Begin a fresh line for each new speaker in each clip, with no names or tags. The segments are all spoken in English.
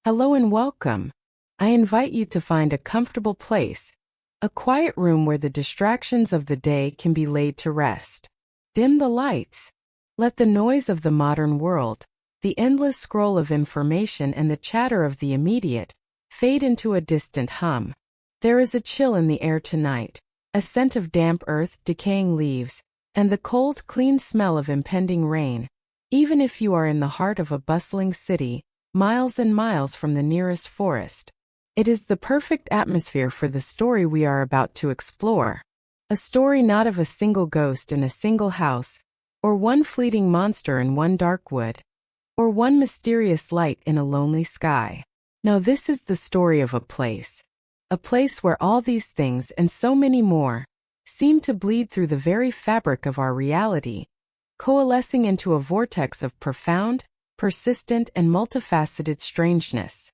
Hello and welcome. I invite you to find a comfortable place, a quiet room where the distractions of the day can be laid to rest. Dim the lights. Let the noise of the modern world, the endless scroll of information and the chatter of the immediate, fade into a distant hum. There is a chill in the air tonight, a scent of damp earth, decaying leaves, and the cold, clean smell of impending rain. Even if you are in the heart of a bustling city, miles and miles from the nearest forest, it is the perfect atmosphere for the story we are about to explore. A story not of a single ghost in a single house, or one fleeting monster in one dark wood, or one mysterious light in a lonely sky. No, this is the story of a place where all these things and so many more seem to bleed through the very fabric of our reality, coalescing into a vortex of profound, persistent and multifaceted strangeness.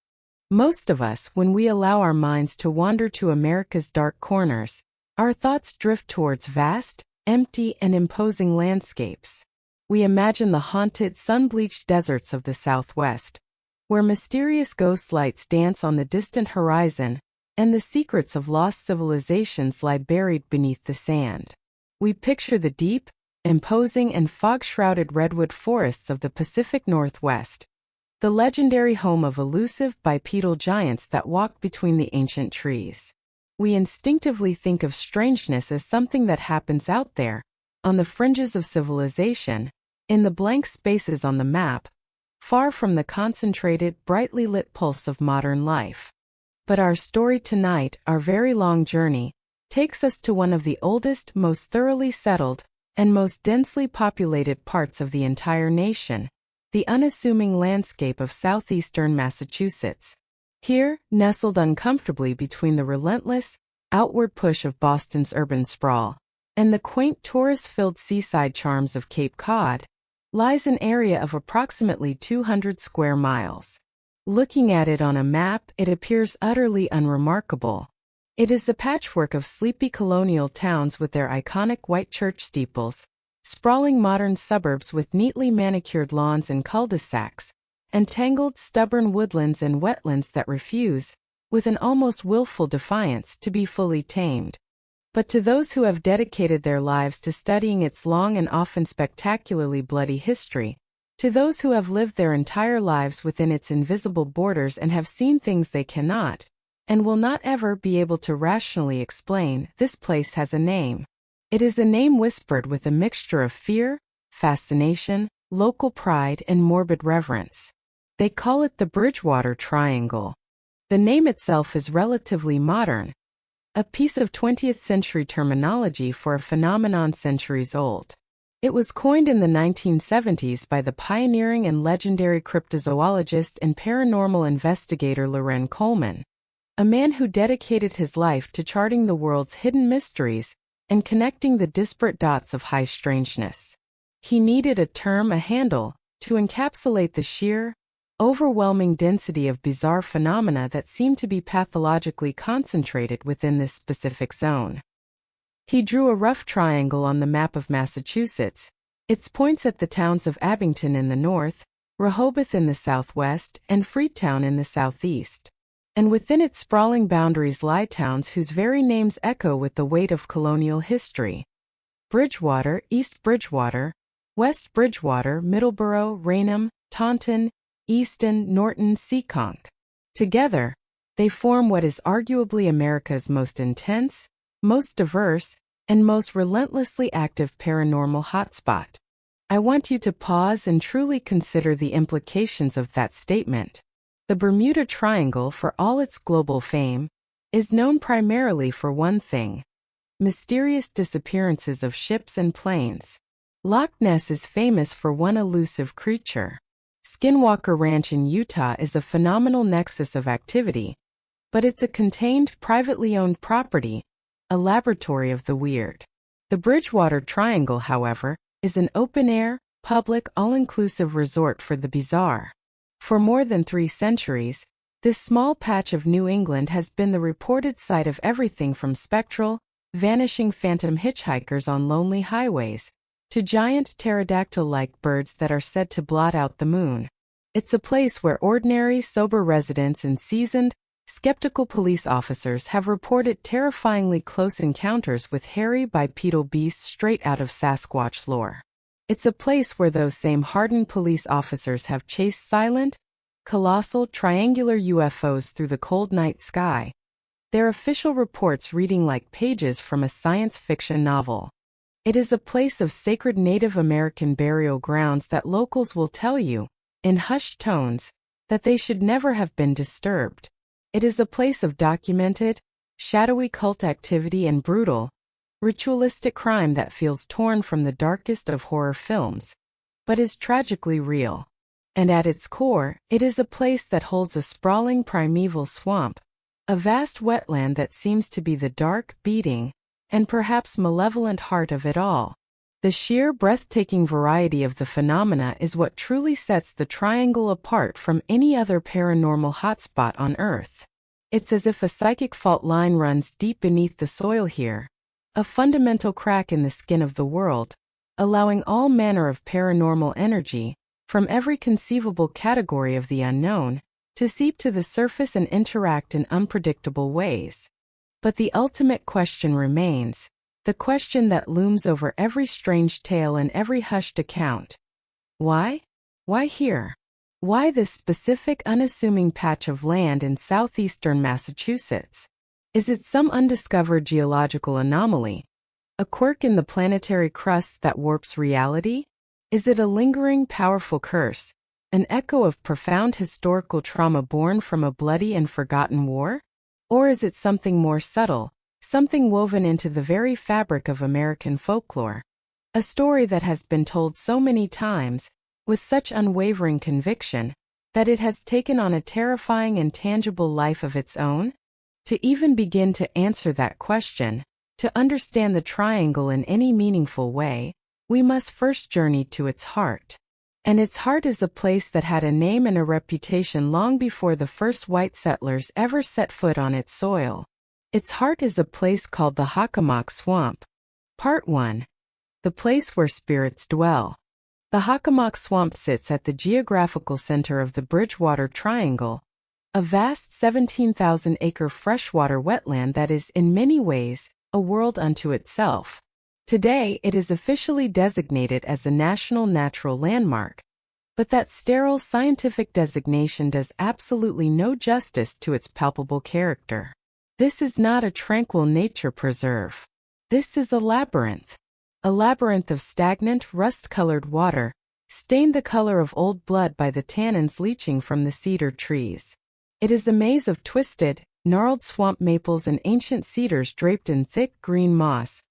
Most of us, when we allow our minds to wander to America's dark corners, our thoughts drift towards vast, empty and imposing landscapes. We imagine the haunted, sun-bleached deserts of the Southwest, where mysterious ghost lights dance on the distant horizon, and the secrets of lost civilizations lie buried beneath the sand. We picture the deep, imposing and fog-shrouded redwood forests of the Pacific Northwest, the legendary home of elusive bipedal giants that walk between the ancient trees. We instinctively think of strangeness as something that happens out there, on the fringes of civilization, in the blank spaces on the map, far from the concentrated, brightly lit pulse of modern life. But our story tonight, our very long journey, takes us to one of the oldest, most thoroughly settled, and most densely populated parts of the entire nation, the unassuming landscape of southeastern Massachusetts. Here, nestled uncomfortably between the relentless, outward push of Boston's urban sprawl and the quaint tourist-filled seaside charms of Cape Cod, lies an area of approximately 200 square miles. Looking at it on a map, it appears utterly unremarkable. It is a patchwork of sleepy colonial towns with their iconic white church steeples, sprawling modern suburbs with neatly manicured lawns and cul-de-sacs, and tangled, stubborn woodlands and wetlands that refuse, with an almost willful defiance, to be fully tamed. But to those who have dedicated their lives to studying its long and often spectacularly bloody history, to those who have lived their entire lives within its invisible borders and have seen things they cannot, and will not ever be able to rationally explain, this place has a name. It is a name whispered with a mixture of fear, fascination, local pride, and morbid reverence. They call it the Bridgewater Triangle. The name itself is relatively modern, a piece of 20th century terminology for a phenomenon centuries old. It was coined in the 1970s by the pioneering and legendary cryptozoologist and paranormal investigator Loren Coleman, a man who dedicated his life to charting the world's hidden mysteries and connecting the disparate dots of high strangeness. He needed a term, a handle, to encapsulate the sheer, overwhelming density of bizarre phenomena that seemed to be pathologically concentrated within this specific zone. He drew a rough triangle on the map of Massachusetts, its points at the towns of Abington in the north, Rehoboth in the southwest, and Freetown in the southeast. And within its sprawling boundaries lie towns whose very names echo with the weight of colonial history: Bridgewater, East Bridgewater, West Bridgewater, Middleborough, Raynham, Taunton, Easton, Norton, Seekonk. Together, they form what is arguably America's most intense, most diverse, and most relentlessly active paranormal hotspot. I want you to pause and truly consider the implications of that statement. The Bermuda Triangle, for all its global fame, is known primarily for one thing: mysterious disappearances of ships and planes. Loch Ness is famous for one elusive creature. Skinwalker Ranch in Utah is a phenomenal nexus of activity, but it's a contained, privately owned property, a laboratory of the weird. The Bridgewater Triangle, however, is an open-air, public, all-inclusive resort for the bizarre. For more than 3 centuries, this small patch of New England has been the reported site of everything from spectral, vanishing phantom hitchhikers on lonely highways, to giant pterodactyl-like birds that are said to blot out the moon. It's a place where ordinary, sober residents and seasoned, skeptical police officers have reported terrifyingly close encounters with hairy bipedal beasts straight out of Sasquatch lore. It's a place where those same hardened police officers have chased silent, colossal, triangular UFOs through the cold night sky, their official reports reading like pages from a science fiction novel. It is a place of sacred Native American burial grounds that locals will tell you, in hushed tones, that they should never have been disturbed. It is a place of documented, shadowy cult activity and brutal, ritualistic crime that feels torn from the darkest of horror films, but is tragically real. And at its core, it is a place that holds a sprawling primeval swamp, a vast wetland that seems to be the dark, beating, and perhaps malevolent heart of it all. The sheer, breathtaking variety of the phenomena is what truly sets the triangle apart from any other paranormal hotspot on Earth. It's as if a psychic fault line runs deep beneath the soil here, a fundamental crack in the skin of the world, allowing all manner of paranormal energy, from every conceivable category of the unknown, to seep to the surface and interact in unpredictable ways. But the ultimate question remains, the question that looms over every strange tale and every hushed account. Why? Why here? Why this specific unassuming patch of land in southeastern Massachusetts? Is it some undiscovered geological anomaly? A quirk in the planetary crust that warps reality? Is it a lingering, powerful curse? An echo of profound historical trauma born from a bloody and forgotten war? Or is it something more subtle, something woven into the very fabric of American folklore? A story that has been told so many times, with such unwavering conviction, that it has taken on a terrifying and tangible life of its own? To even begin to answer that question, to understand the triangle in any meaningful way, we must first journey to its heart. And its heart is a place that had a name and a reputation long before the first white settlers ever set foot on its soil. Its heart is a place called the Hockomock Swamp. Part 1. The place where spirits dwell. The Hockomock Swamp sits at the geographical center of the Bridgewater Triangle, a vast 17,000-acre freshwater wetland that is, in many ways, a world unto itself. Today, it is officially designated as a National Natural Landmark, but that sterile scientific designation does absolutely no justice to its palpable character. This is not a tranquil nature preserve. This is a labyrinth of stagnant, rust-colored water, stained the color of old blood by the tannins leaching from the cedar trees. It is a maze of twisted, gnarled swamp maples and ancient cedars draped in thick green moss,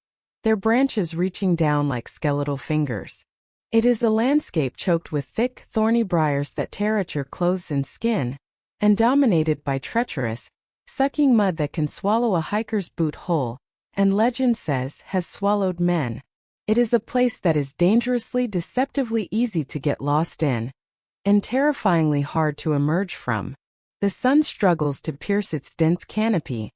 their branches reaching down like skeletal fingers. It is a landscape choked with thick, thorny briars that tear at your clothes and skin, and dominated by treacherous, sucking mud that can swallow a hiker's boot whole, and legend says has swallowed men. It is a place that is dangerously, deceptively easy to get lost in, and terrifyingly hard to emerge from. The sun struggles to pierce its dense canopy,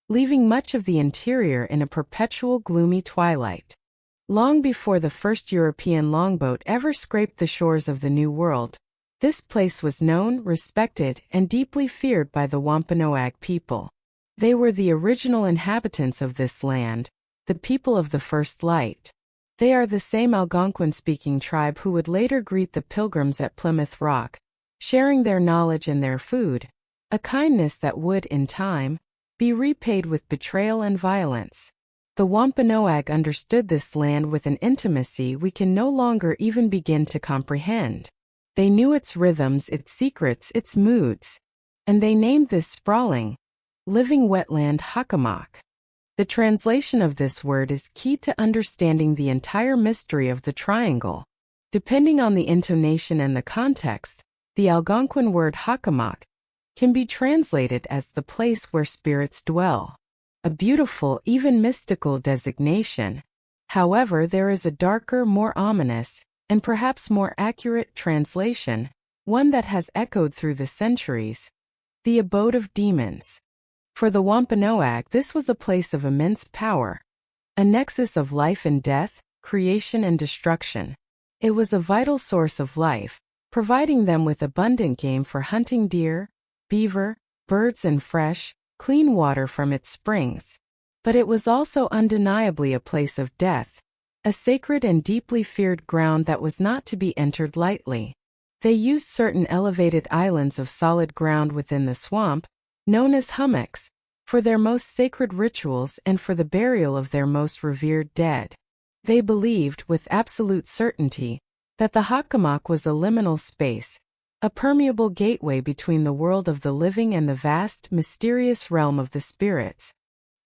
leaving much of the interior in a perpetual gloomy twilight. Long before the first European longboat ever scraped the shores of the New World, this place was known, respected, and deeply feared by the Wampanoag people. They were the original inhabitants of this land, the people of the first light. They are the same Algonquin-speaking tribe who would later greet the Pilgrims at Plymouth Rock, sharing their knowledge and their food, a kindness that would, in time, be repaid with betrayal and violence. The Wampanoag understood this land with an intimacy we can no longer even begin to comprehend. They knew its rhythms, its secrets, its moods, and they named this sprawling, living wetland Hockomock. The translation of this word is key to understanding the entire mystery of the triangle. Depending on the intonation and the context, the Algonquin word Hockomock can be translated as the place where spirits dwell, a beautiful, even mystical designation. However, there is a darker, more ominous, and perhaps more accurate translation, one that has echoed through the centuries: the abode of demons. For the Wampanoag, this was a place of immense power, a nexus of life and death, creation and destruction. It was a vital source of life, providing them with abundant game for hunting deer, beaver, birds and fresh, clean water from its springs. But it was also undeniably a place of death, a sacred and deeply feared ground that was not to be entered lightly. They used certain elevated islands of solid ground within the swamp, known as hummocks, for their most sacred rituals and for the burial of their most revered dead. They believed, with absolute certainty, that the Hockomock was a liminal space, a permeable gateway between the world of the living and the vast, mysterious realm of the spirits.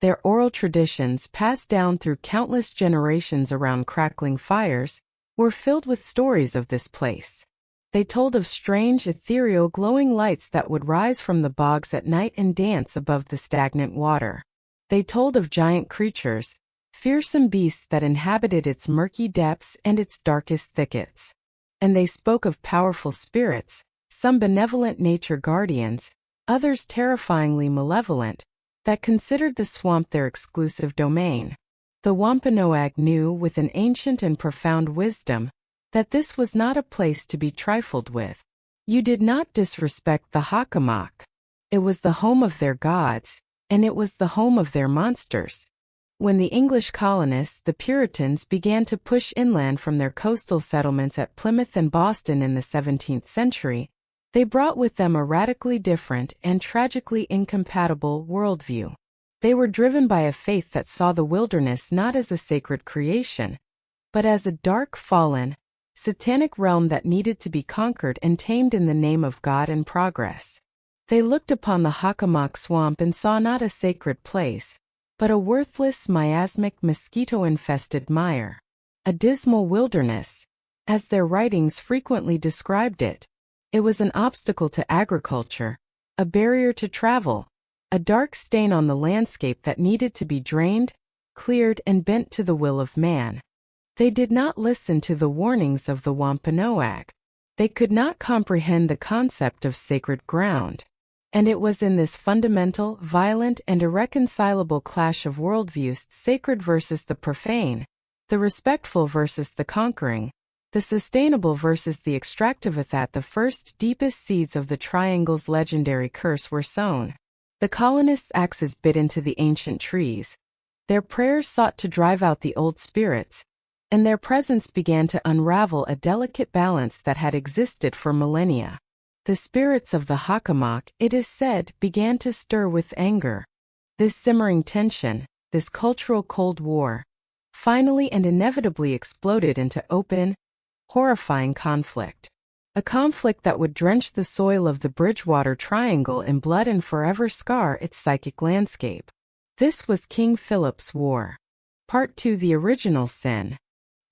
Their oral traditions, passed down through countless generations around crackling fires, were filled with stories of this place. They told of strange, ethereal, glowing lights that would rise from the bogs at night and dance above the stagnant water. They told of giant creatures, fearsome beasts that inhabited its murky depths and its darkest thickets. And they spoke of powerful spirits, some benevolent nature guardians, others terrifyingly malevolent, that considered the swamp their exclusive domain. The Wampanoag knew, with an ancient and profound wisdom, that this was not a place to be trifled with. You did not disrespect the Hockomock. It was the home of their gods, and it was the home of their monsters. When the English colonists, the Puritans, began to push inland from their coastal settlements at Plymouth and Boston in the 17th century, they brought with them a radically different and tragically incompatible worldview. They were driven by a faith that saw the wilderness not as a sacred creation, but as a dark, fallen, Satanic realm that needed to be conquered and tamed in the name of God and progress. They looked upon the Hockomock swamp and saw not a sacred place, but a worthless, miasmic, mosquito-infested mire. A dismal wilderness, as their writings frequently described it. It was an obstacle to agriculture, a barrier to travel, a dark stain on the landscape that needed to be drained, cleared, and bent to the will of man. They did not listen to the warnings of the Wampanoag. They could not comprehend the concept of sacred ground. And it was in this fundamental, violent, and irreconcilable clash of worldviews, sacred versus the profane, the respectful versus the conquering, the sustainable versus the extractive, that the first, deepest seeds of the Triangle's legendary curse were sown. The colonists' axes bit into the ancient trees. Their prayers sought to drive out the old spirits, and their presence began to unravel a delicate balance that had existed for millennia. The spirits of the Hockomock, it is said, began to stir with anger. This simmering tension, this cultural Cold War, finally and inevitably exploded into open, horrifying conflict. A conflict that would drench the soil of the Bridgewater Triangle in blood and forever scar its psychic landscape. This was King Philip's War. Part 2: The Original Sin.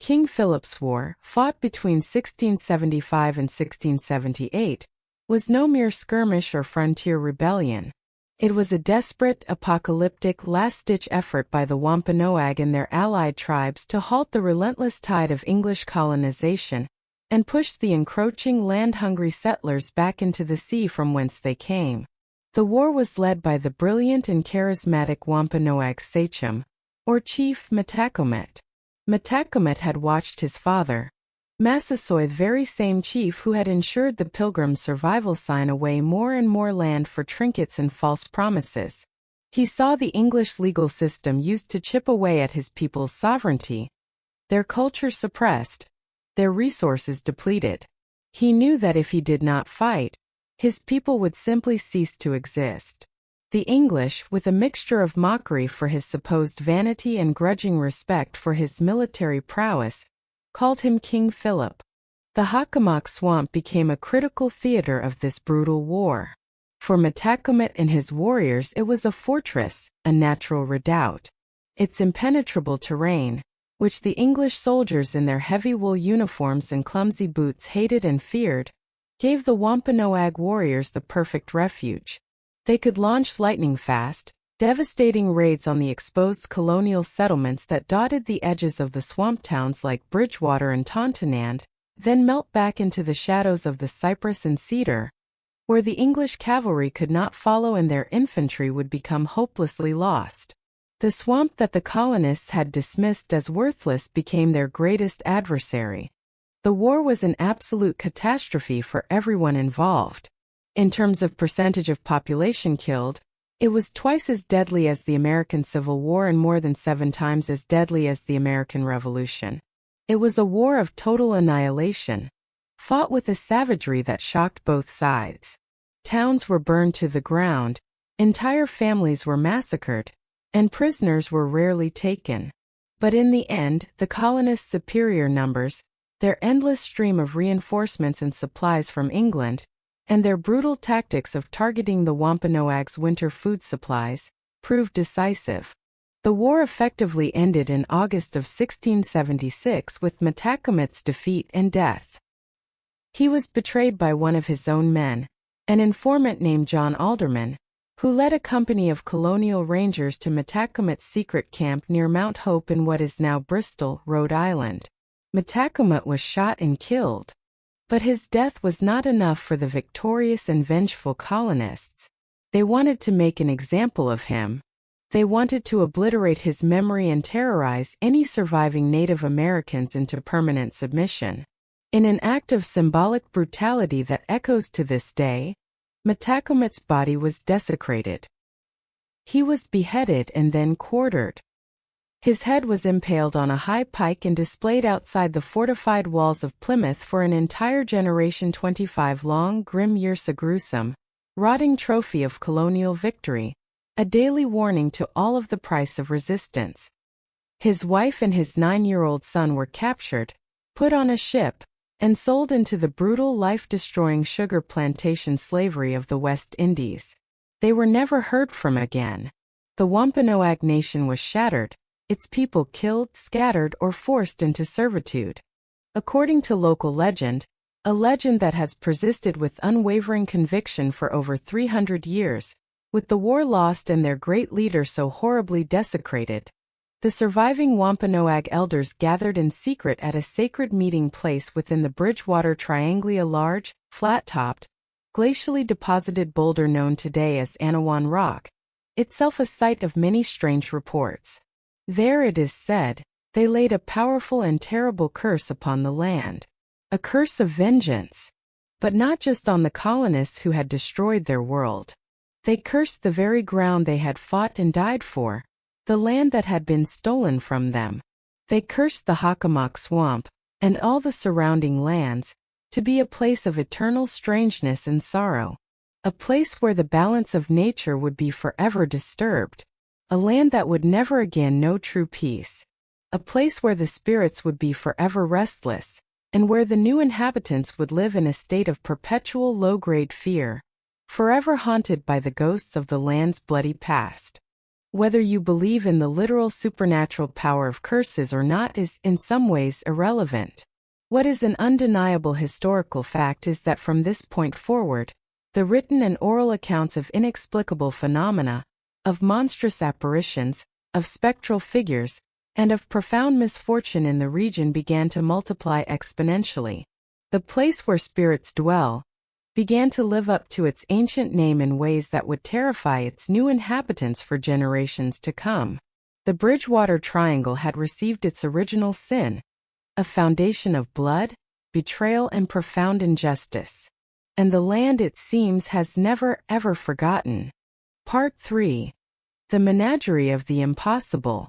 King Philip's War, fought between 1675 and 1678, was no mere skirmish or frontier rebellion. It was a desperate, apocalyptic, last-ditch effort by the Wampanoag and their allied tribes to halt the relentless tide of English colonization and push the encroaching, land-hungry settlers back into the sea from whence they came. The war was led by the brilliant and charismatic Wampanoag sachem, or chief, Metacomet. Metacomet had watched his father, Massasoit, the very same chief who had ensured the Pilgrims' survival, sign away more and more land for trinkets and false promises. He saw the English legal system used to chip away at his people's sovereignty, their culture suppressed, their resources depleted. He knew that if he did not fight, his people would simply cease to exist. The English, with a mixture of mockery for his supposed vanity and grudging respect for his military prowess, called him King Philip. The Hockomock swamp became a critical theater of this brutal war. For Metacomet and his warriors, it was a fortress, a natural redoubt. Its impenetrable terrain, which the English soldiers in their heavy wool uniforms and clumsy boots hated and feared, gave the Wampanoag warriors the perfect refuge. They could launch lightning-fast, devastating raids on the exposed colonial settlements that dotted the edges of the swamp towns like Bridgewater and Tontonand, then melt back into the shadows of the cypress and cedar, where the English cavalry could not follow and their infantry would become hopelessly lost. The swamp that the colonists had dismissed as worthless became their greatest adversary. The war was an absolute catastrophe for everyone involved. In terms of percentage of population killed, it was twice as deadly as the American Civil War and more than 7 times as deadly as the American Revolution. It was a war of total annihilation, fought with a savagery that shocked both sides. Towns were burned to the ground, entire families were massacred, and prisoners were rarely taken. But in the end, the colonists' superior numbers, their endless stream of reinforcements and supplies from England, and their brutal tactics of targeting the Wampanoag's winter food supplies, proved decisive. The war effectively ended in August of 1676 with Metacomet's defeat and death. He was betrayed by one of his own men, an informant named John Alderman, who led a company of colonial rangers to Metacomet's secret camp near Mount Hope in what is now Bristol, Rhode Island. Metacomet was shot and killed. But his death was not enough for the victorious and vengeful colonists. They wanted to make an example of him. They wanted to obliterate his memory and terrorize any surviving Native Americans into permanent submission. In an act of symbolic brutality that echoes to this day, Metacomet's body was desecrated. He was beheaded and then quartered. His head was impaled on a high pike and displayed outside the fortified walls of Plymouth for an entire generation. 25 long, grim years, a gruesome, rotting trophy of colonial victory, a daily warning to all of the price of resistance. His wife and his 9-year-old son were captured, put on a ship, and sold into the brutal, life-destroying sugar plantation slavery of the West Indies. They were never heard from again. The Wampanoag Nation was shattered, its people killed, scattered, or forced into servitude. According to local legend, a legend that has persisted with unwavering conviction for over 300 years, with the war lost and their great leader so horribly desecrated, the surviving Wampanoag elders gathered in secret at a sacred meeting place within the Bridgewater Triangle, a large, flat-topped, glacially deposited boulder known today as Anawan Rock, itself a site of many strange reports. There, it is said, they laid a powerful and terrible curse upon the land. A curse of vengeance. But not just on the colonists who had destroyed their world. They cursed the very ground they had fought and died for, the land that had been stolen from them. They cursed the Hockomock Swamp, and all the surrounding lands, to be a place of eternal strangeness and sorrow. A place where the balance of nature would be forever disturbed. A land that would never again know true peace. A place where the spirits would be forever restless, and where the new inhabitants would live in a state of perpetual low-grade fear, forever haunted by the ghosts of the land's bloody past. Whether you believe in the literal supernatural power of curses or not is, in some ways, irrelevant. What is an undeniable historical fact is that from this point forward, the written and oral accounts of inexplicable phenomena, of monstrous apparitions, of spectral figures, and of profound misfortune in the region began to multiply exponentially. The place where spirits dwell began to live up to its ancient name in ways that would terrify its new inhabitants for generations to come. The Bridgewater Triangle had received its original sin, a foundation of blood, betrayal, and profound injustice. And the land, it seems, has never ever forgotten. Part 3. The Menagerie of the Impossible.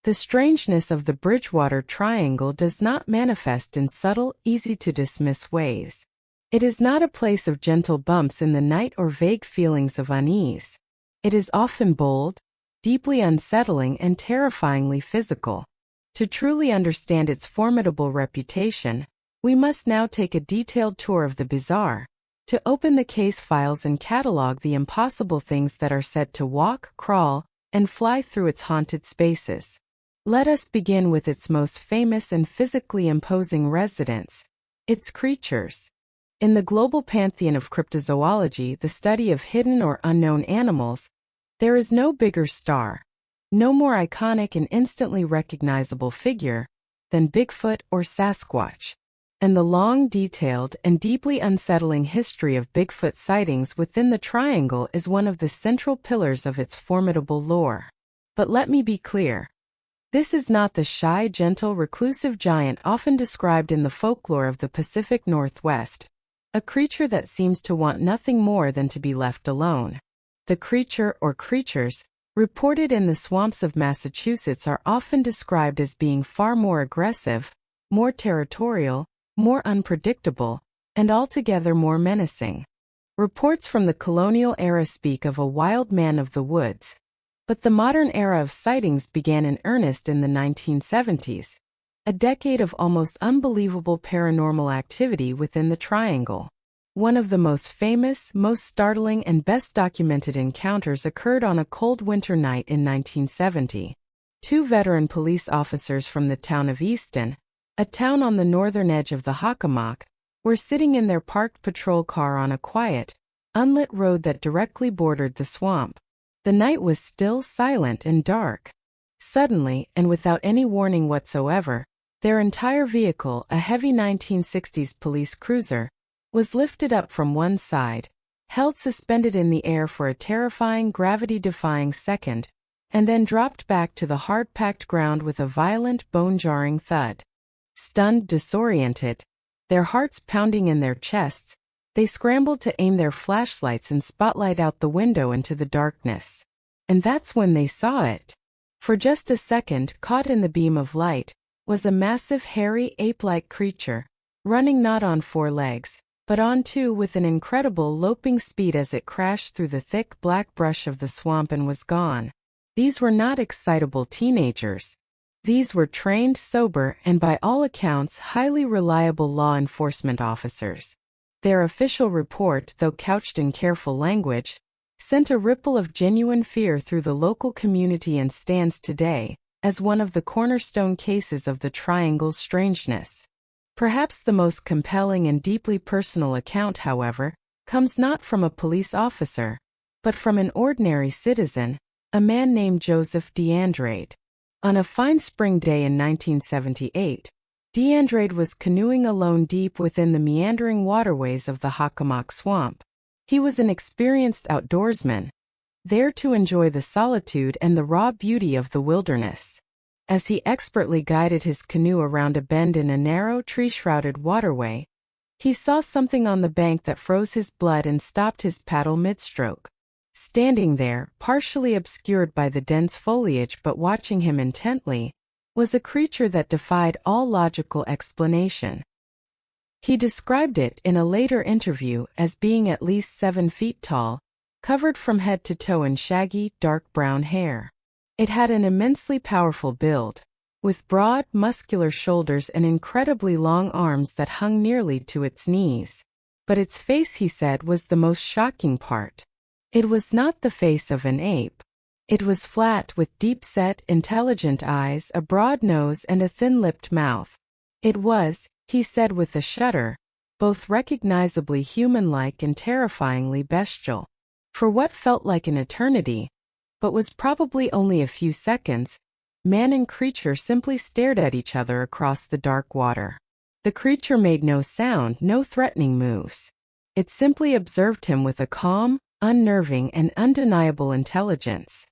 The strangeness of the Bridgewater Triangle does not manifest in subtle, easy-to-dismiss ways. It is not a place of gentle bumps in the night or vague feelings of unease. It is often bold, deeply unsettling, and terrifyingly physical. To truly understand its formidable reputation, we must now take a detailed tour of the bizarre, to open the case files and catalog the impossible things that are said to walk, crawl, and fly through its haunted spaces. Let us begin with its most famous and physically imposing residents, its creatures. In the global pantheon of cryptozoology, the study of hidden or unknown animals, there is no bigger star, no more iconic and instantly recognizable figure than Bigfoot or Sasquatch. And the long, detailed, and deeply unsettling history of Bigfoot sightings within the Triangle is one of the central pillars of its formidable lore. But let me be clear. This is not the shy, gentle, reclusive giant often described in the folklore of the Pacific Northwest, a creature that seems to want nothing more than to be left alone. The creature or creatures reported in the swamps of Massachusetts are often described as being far more aggressive, more territorial, more unpredictable, and altogether more menacing. Reports from the colonial era speak of a wild man of the woods, but the modern era of sightings began in earnest in the 1970s, a decade of almost unbelievable paranormal activity within the Triangle. One of the most famous, most startling, and best documented encounters occurred on a cold winter night in 1970. Two veteran police officers from the town of Easton, a town on the northern edge of the Hockomock, were sitting in their parked patrol car on a quiet, unlit road that directly bordered the swamp. The night was still, silent, and dark. Suddenly, and without any warning whatsoever, their entire vehicle, a heavy 1960s police cruiser, was lifted up from one side, held suspended in the air for a terrifying, gravity-defying second, and then dropped back to the hard-packed ground with a violent, bone-jarring thud. Stunned, disoriented, their hearts pounding in their chests, they scrambled to aim their flashlights and spotlight out the window into the darkness. And that's when they saw it. For just a second, caught in the beam of light, was a massive, hairy, ape-like creature, running not on four legs, but on two with an incredible loping speed as it crashed through the thick black brush of the swamp and was gone. These were not excitable teenagers. These were trained, sober, and by all accounts highly reliable law enforcement officers. Their official report, though couched in careful language, sent a ripple of genuine fear through the local community and stands today as one of the cornerstone cases of the Triangle's strangeness. Perhaps the most compelling and deeply personal account, however, comes not from a police officer, but from an ordinary citizen, a man named Joseph DeAndrade. On a fine spring day in 1978, DeAndrade was canoeing alone deep within the meandering waterways of the Hockomock Swamp. He was an experienced outdoorsman, there to enjoy the solitude and the raw beauty of the wilderness. As he expertly guided his canoe around a bend in a narrow, tree-shrouded waterway, he saw something on the bank that froze his blood and stopped his paddle mid-stroke. Standing there, partially obscured by the dense foliage but watching him intently, was a creature that defied all logical explanation. He described it in a later interview as being at least 7 feet tall, covered from head to toe in shaggy, dark brown hair. It had an immensely powerful build, with broad, muscular shoulders and incredibly long arms that hung nearly to its knees. But its face, he said, was the most shocking part. It was not the face of an ape. It was flat with deep-set, intelligent eyes, a broad nose, and a thin-lipped mouth. It was, he said with a shudder, both recognizably human-like and terrifyingly bestial. For what felt like an eternity, but was probably only a few seconds, man and creature simply stared at each other across the dark water. The creature made no sound, no threatening moves. It simply observed him with a calm, unnerving, and undeniable intelligence.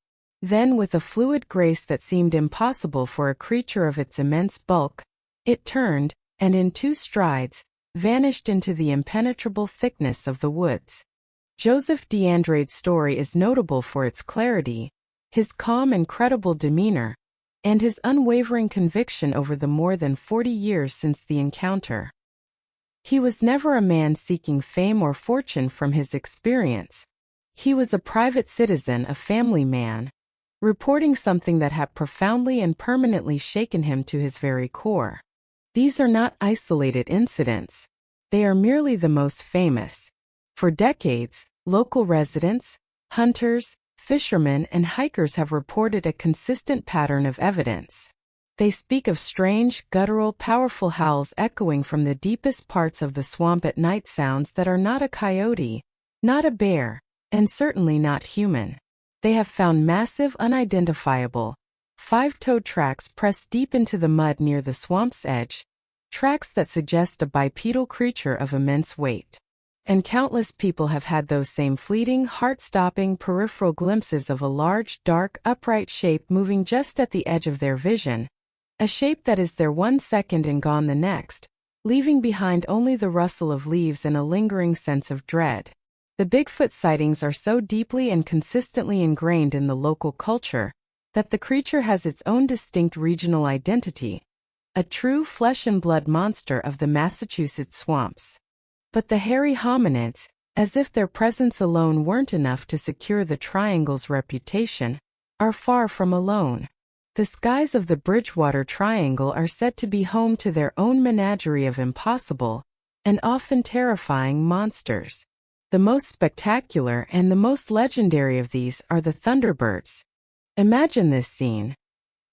Then, with a fluid grace that seemed impossible for a creature of its immense bulk, it turned, and in 2 strides, vanished into the impenetrable thickness of the woods. Joseph DeAndrade's story is notable for its clarity, his calm and credible demeanor, and his unwavering conviction over the more than 40 years since the encounter. He was never a man seeking fame or fortune from his experience. He was a private citizen, a family man, reporting something that had profoundly and permanently shaken him to his very core. These are not isolated incidents. They are merely the most famous. For decades, local residents, hunters, fishermen, and hikers have reported a consistent pattern of evidence. They speak of strange, guttural, powerful howls echoing from the deepest parts of the swamp at night, sounds that are not a coyote, not a bear, and certainly not human. They have found massive, unidentifiable, 5-toed tracks pressed deep into the mud near the swamp's edge, tracks that suggest a bipedal creature of immense weight. And countless people have had those same fleeting, heart-stopping peripheral glimpses of a large, dark, upright shape moving just at the edge of their vision. A shape that is there 1 second and gone the next, leaving behind only the rustle of leaves and a lingering sense of dread. The Bigfoot sightings are so deeply and consistently ingrained in the local culture that the creature has its own distinct regional identity, a true flesh-and-blood monster of the Massachusetts swamps. But the hairy hominids, as if their presence alone weren't enough to secure the Triangle's reputation, are far from alone. The skies of the Bridgewater Triangle are said to be home to their own menagerie of impossible and often terrifying monsters. The most spectacular and the most legendary of these are the Thunderbirds. Imagine this scene.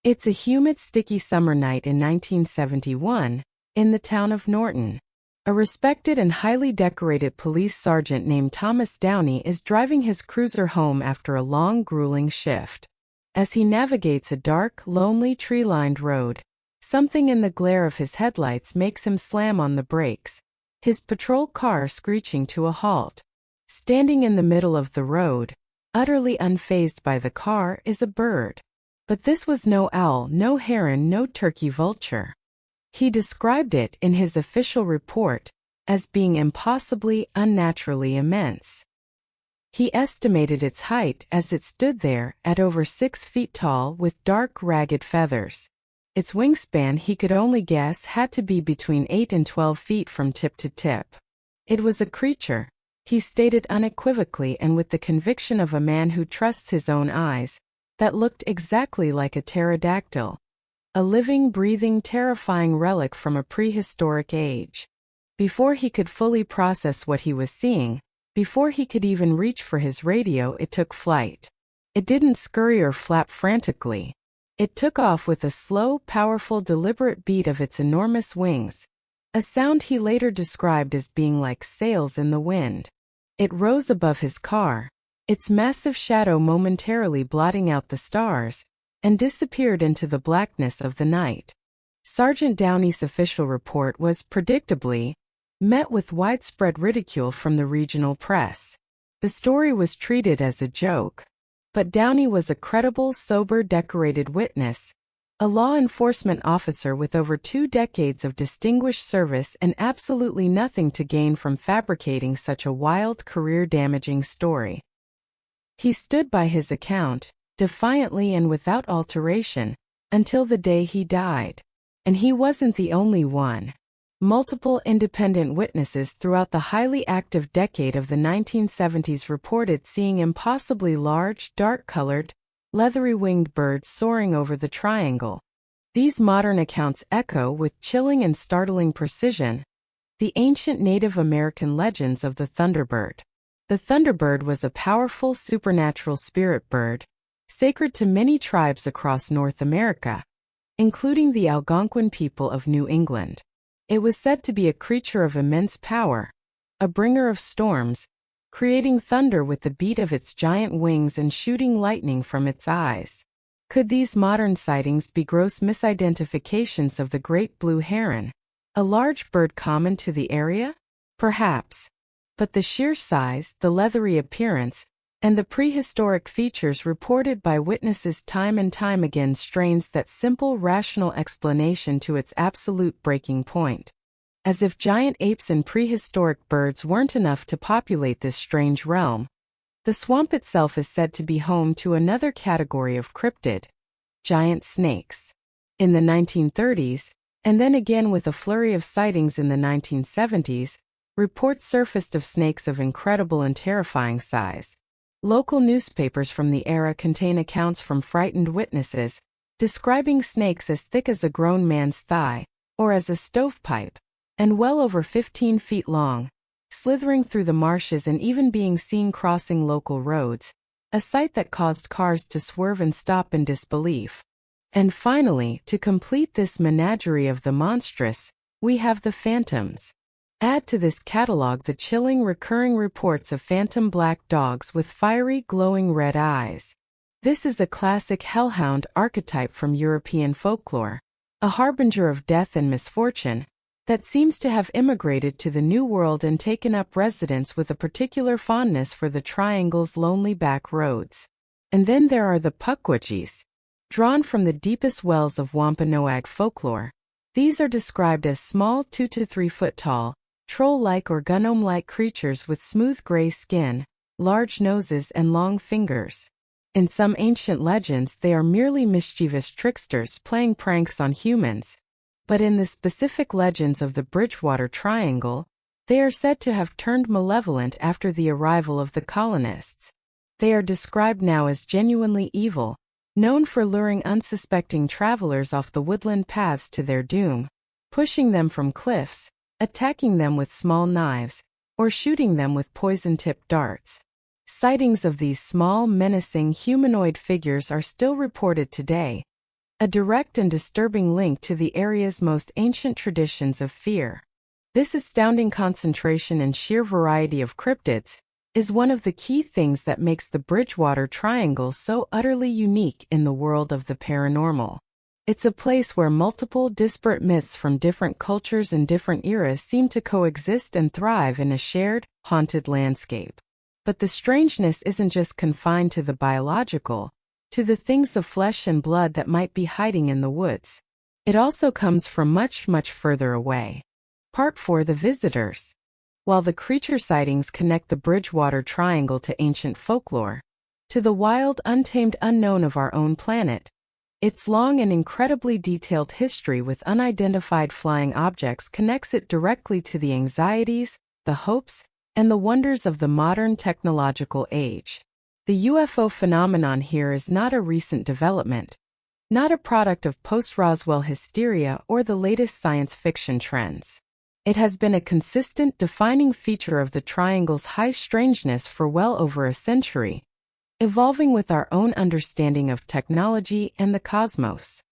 It's a humid, sticky summer night in 1971, in the town of Norton. A respected and highly decorated police sergeant named Thomas Downey is driving his cruiser home after a long, grueling shift. As he navigates a dark, lonely, tree-lined road, something in the glare of his headlights makes him slam on the brakes, his patrol car screeching to a halt. Standing in the middle of the road, utterly unfazed by the car, is a bird. But this was no owl, no heron, no turkey vulture. He described it in his official report as being impossibly, unnaturally immense. He estimated its height as it stood there at over 6 feet tall with dark, ragged feathers. Its wingspan he could only guess had to be between 8 and 12 feet from tip to tip. It was a creature, he stated unequivocally and with the conviction of a man who trusts his own eyes, that looked exactly like a pterodactyl. A living, breathing, terrifying relic from a prehistoric age. Before he could fully process what he was seeing, before he could even reach for his radio, it took flight. It didn't scurry or flap frantically. It took off with a slow, powerful, deliberate beat of its enormous wings, a sound he later described as being like sails in the wind. It rose above his car, its massive shadow momentarily blotting out the stars, and disappeared into the blackness of the night. Sergeant Downey's official report was, predictably, met with widespread ridicule from the regional press. The story was treated as a joke. But Downey was a credible, sober, decorated witness, a law enforcement officer with over 2 decades of distinguished service and absolutely nothing to gain from fabricating such a wild, career-damaging story. He stood by his account, defiantly and without alteration, until the day he died. And he wasn't the only one. Multiple independent witnesses throughout the highly active decade of the 1970s reported seeing impossibly large, dark-colored, leathery-winged birds soaring over the Triangle. These modern accounts echo with chilling and startling precision the ancient Native American legends of the Thunderbird. The Thunderbird was a powerful supernatural spirit bird, sacred to many tribes across North America, including the Algonquin people of New England. It was said to be a creature of immense power, a bringer of storms, creating thunder with the beat of its giant wings and shooting lightning from its eyes. Could these modern sightings be gross misidentifications of the great blue heron, a large bird common to the area? Perhaps. But the sheer size, the leathery appearance, and the prehistoric features reported by witnesses time and time again strains that simple rational explanation to its absolute breaking point. As if giant apes and prehistoric birds weren't enough to populate this strange realm, the swamp itself is said to be home to another category of cryptid, giant snakes. In the 1930s, and then again with a flurry of sightings in the 1970s, reports surfaced of snakes of incredible and terrifying size. Local newspapers from the era contain accounts from frightened witnesses, describing snakes as thick as a grown man's thigh, or as a stovepipe, and well over 15 feet long, slithering through the marshes and even being seen crossing local roads, a sight that caused cars to swerve and stop in disbelief. And finally, to complete this menagerie of the monstrous, we have the phantoms. Add to this catalog the chilling recurring reports of phantom black dogs with fiery glowing red eyes. This is a classic hellhound archetype from European folklore, a harbinger of death and misfortune, that seems to have immigrated to the New World and taken up residence with a particular fondness for the triangle's lonely back roads. And then there are the Pukwudgies, drawn from the deepest wells of Wampanoag folklore. These are described as small 2 to 3 foot tall, troll-like or gnome-like creatures with smooth gray skin, large noses and long fingers. In some ancient legends they are merely mischievous tricksters playing pranks on humans. But in the specific legends of the Bridgewater Triangle, they are said to have turned malevolent after the arrival of the colonists. They are described now as genuinely evil, known for luring unsuspecting travelers off the woodland paths to their doom, pushing them from cliffs, attacking them with small knives, or shooting them with poison-tipped darts. Sightings of these small, menacing humanoid figures are still reported today, a direct and disturbing link to the area's most ancient traditions of fear. This astounding concentration and sheer variety of cryptids is one of the key things that makes the Bridgewater Triangle so utterly unique in the world of the paranormal. It's a place where multiple disparate myths from different cultures and different eras seem to coexist and thrive in a shared, haunted landscape. But the strangeness isn't just confined to the biological, to the things of flesh and blood that might be hiding in the woods. It also comes from much, much further away. Part 4: The Visitors. While the creature sightings connect the Bridgewater Triangle to ancient folklore, to the wild, untamed unknown of our own planet, its long and incredibly detailed history with unidentified flying objects connects it directly to the anxieties, the hopes, and the wonders of the modern technological age. The UFO phenomenon here is not a recent development, not a product of post-Roswell hysteria or the latest science fiction trends. It has been a consistent, defining feature of the Triangle's high strangeness for well over a century, evolving with our own understanding of technology and the cosmos.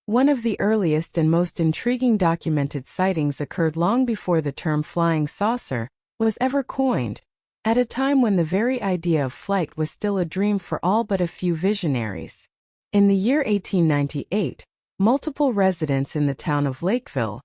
One of the earliest and most intriguing documented sightings occurred long before the term flying saucer was ever coined, at a time when the very idea of flight was still a dream for all but a few visionaries. In the year 1898, multiple residents in the town of Lakeville,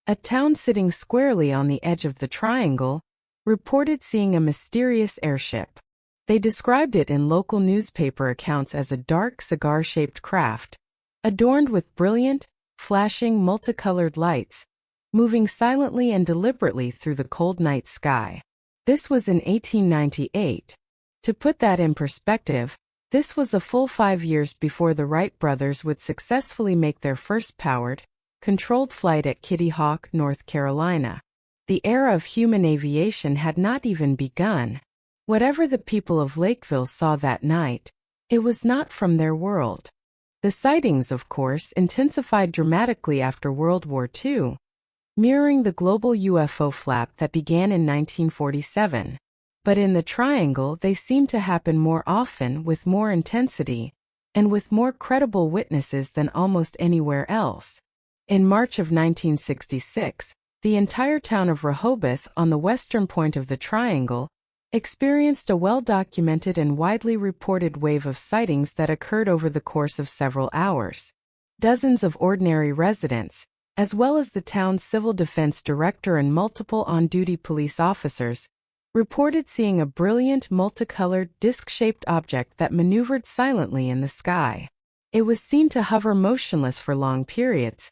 a town sitting squarely on the edge of the triangle, reported seeing a mysterious airship. They described it in local newspaper accounts as a dark cigar-shaped craft, adorned with brilliant, flashing multicolored lights, moving silently and deliberately through the cold night sky. This was in 1898. To put that in perspective, this was a full 5 years before the Wright brothers would successfully make their first powered, controlled flight at Kitty Hawk, North Carolina. The era of human aviation had not even begun. Whatever the people of Lakeville saw that night, it was not from their world. The sightings, of course, intensified dramatically after World War II, mirroring the global UFO flap that began in 1947. But in the Triangle, they seem to happen more often, with more intensity, and with more credible witnesses than almost anywhere else. In March of 1966, the entire town of Rehoboth on the western point of the Triangle experienced a well-documented and widely reported wave of sightings that occurred over the course of several hours. Dozens of ordinary residents, as well as the town's civil defense director and multiple on-duty police officers, reported seeing a brilliant, multicolored, disc-shaped object that maneuvered silently in the sky. It was seen to hover motionless for long periods,